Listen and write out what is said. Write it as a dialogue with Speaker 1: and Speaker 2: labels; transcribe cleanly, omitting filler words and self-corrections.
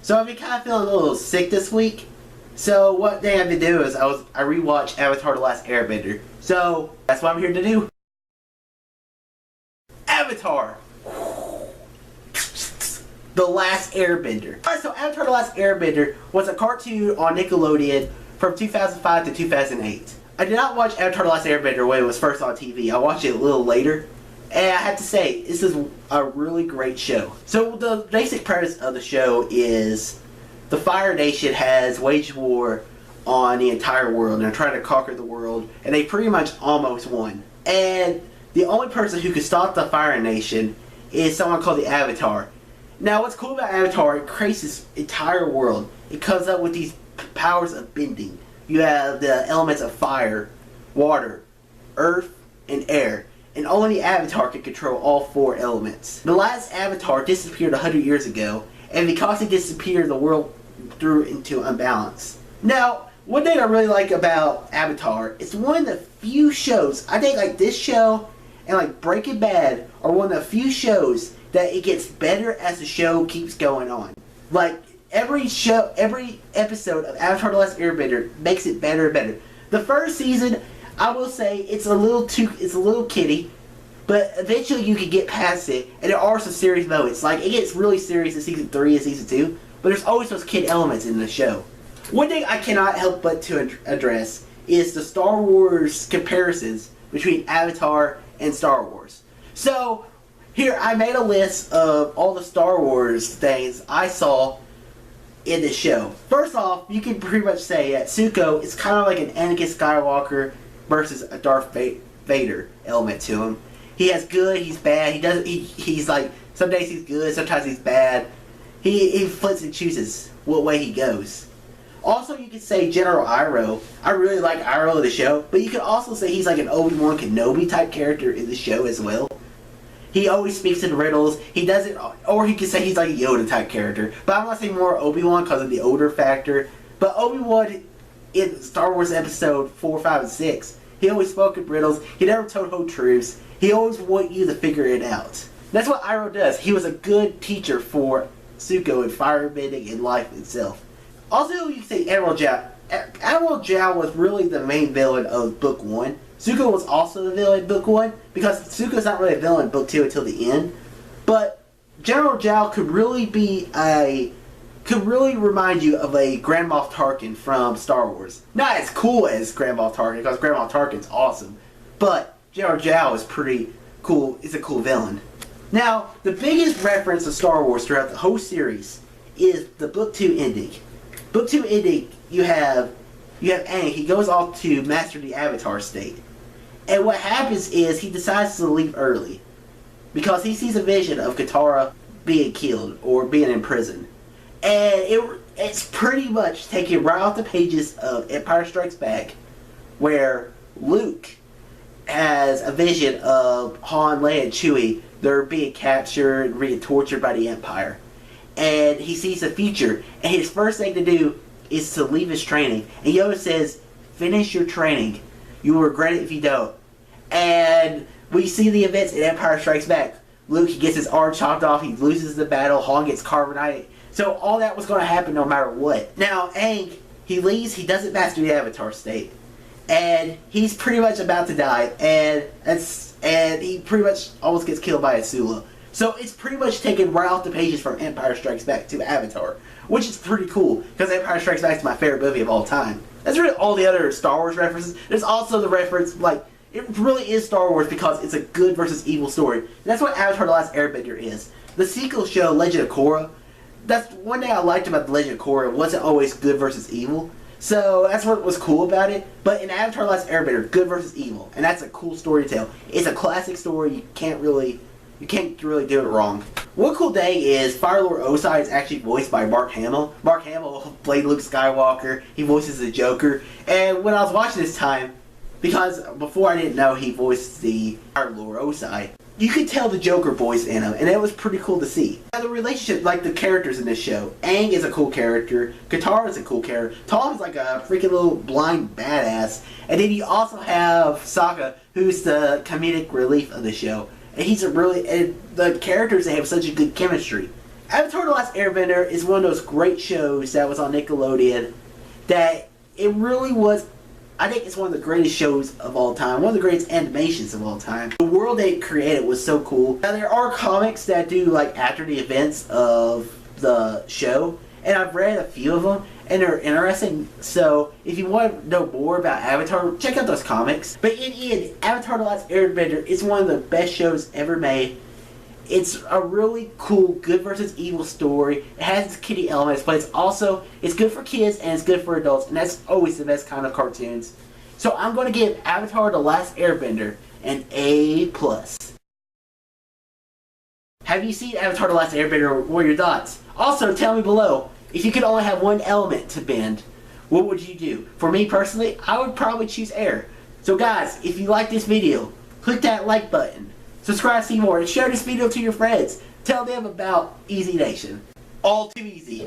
Speaker 1: So I've been kind of feeling a little sick this week. So what thing I've been doing is I rewatched Avatar: The Last Airbender. So that's what I'm here to do. Avatar: The Last Airbender. Alright, so Avatar: The Last Airbender was a cartoon on Nickelodeon from 2005 to 2008. I did not watch Avatar: The Last Airbender when it was first on TV. I watched it a little later. And I have to say, this is a really great show. So the basic premise of the show is the Fire Nation has waged war on the entire world. And they're trying to conquer the world. And they pretty much almost won. And the only person who can stop the Fire Nation is someone called the Avatar. Now what's cool about Avatar, it creates this entire world. It comes up with these powers of bending. You have the elements of fire, water, earth, and air. And only the Avatar can control all four elements. The last Avatar disappeared 100 years ago, and because he disappeared, the world threw into unbalance. Now, one thing I really like about Avatar, it's one of the few shows, I think like this show and like Breaking Bad are one of the few shows that it gets better as the show keeps going on. Like, every episode of Avatar: The Last Airbender makes it better and better. The first season, I will say it's a little kiddie, but eventually you can get past it, and there are some serious moments. Like, it gets really serious in season 3 and season 2, but there's always those kid elements in the show. One thing I cannot help but to address is the Star Wars comparisons between Avatar and Star Wars. So, here, I made a list of all the Star Wars things I saw in this show. First off, you can pretty much say that Zuko is kind of like an Anakin Skywalker versus a Darth Vader element to him. He has good, he's bad. He's like, some days he's good, sometimes he's bad. He flips and chooses what way he goes. Also, you could say General Iroh. I really like Iroh in the show, but you could also say he's like an Obi-Wan Kenobi type character in the show as well. He always speaks in riddles. He doesn't, or he could say he's like a Yoda type character. But I'm gonna say more Obi-Wan because of the older factor. But Obi-Wan in Star Wars Episode 4, 5, and 6, he always spoke in riddles. He never told whole truths. He always wanted you to figure it out. That's what Iroh does. He was a good teacher for Zuko in firebending and life itself. Also, you can say Admiral Zhao. Admiral Zhao was really the main villain of Book 1. Zuko was also the villain in Book 1, because Zuko's not really a villain in Book 2 until the end. But General Zhao could really remind you of a Grand Moff Tarkin from Star Wars. Not as cool as Grand Moff Tarkin, because Grand Moff Tarkin's awesome. But General Zhao is pretty cool. It's a cool villain. Now, the biggest reference to Star Wars throughout the whole series is the Book 2 ending. Book 2 ending, you have Aang. He goes off to master the Avatar state. And what happens is he decides to leave early because he sees a vision of Katara being killed or being in prison. And it's pretty much taken right off the pages of Empire Strikes Back, where Luke has a vision of Han, Leia, and Chewie. They're being captured and being tortured by the Empire. And he sees the future. And his first thing to do is to leave his training. And Yoda says, finish your training. You will regret it if you don't. And we see the events in Empire Strikes Back. Luke, he gets his arm chopped off. He loses the battle. Han gets carbonized. So all that was going to happen no matter what. Now, Aang, he leaves. He doesn't master the Avatar state. And he's pretty much about to die. And he pretty much almost gets killed by a Sula. So it's pretty much taken right off the pages from Empire Strikes Back to Avatar. Which is pretty cool, because Empire Strikes Back is my favorite movie of all time. That's really all the other Star Wars references. There's also the reference, like, it really is Star Wars because it's a good versus evil story. And that's what Avatar: The Last Airbender is. The sequel show, Legend of Korra, that's one thing I liked about the Legend of Korra. It wasn't always good versus evil. So that's what was cool about it. But in Avatar: The Last Airbender, good versus evil. And that's a cool story to tell. It's a classic story. You can't really do it wrong. One cool thing is Fire Lord Osai is actually voiced by Mark Hamill. Mark Hamill played Luke Skywalker. He voices the Joker. And when I was watching this time, because before I didn't know he voiced the Fire Lord Osai, you could tell the Joker voice in him, and it was pretty cool to see. Now the relationship, like the characters in this show, Aang is a cool character, Katara is a cool character, Tom is like a freaking little blind badass, and then you also have Sokka, who's the comedic relief of the show. And and the characters, they have such a good chemistry. Avatar The Last Airbender is one of those great shows that was on Nickelodeon that it really was, I think it's one of the greatest shows of all time, one of the greatest animations of all time. The world they created was so cool. Now there are comics that do like after the events of the show, and I've read a few of them and they're interesting. So if you want to know more about Avatar, check out those comics. But in the end, Avatar The Last Airbender is one of the best shows ever made. It's a really cool good versus evil story. It has its kiddie elements, but it's good for kids and it's good for adults, and that's always the best kind of cartoons. So I'm going to give Avatar The Last Airbender an A+. Have you seen Avatar The Last Airbender? What are your thoughts? Also, tell me below, if you could only have one element to bend, what would you do? For me personally, I would probably choose air. So guys, if you like this video, click that like button. Subscribe to see more and share this video to your friends. Tell them about Easy Nation. All too easy.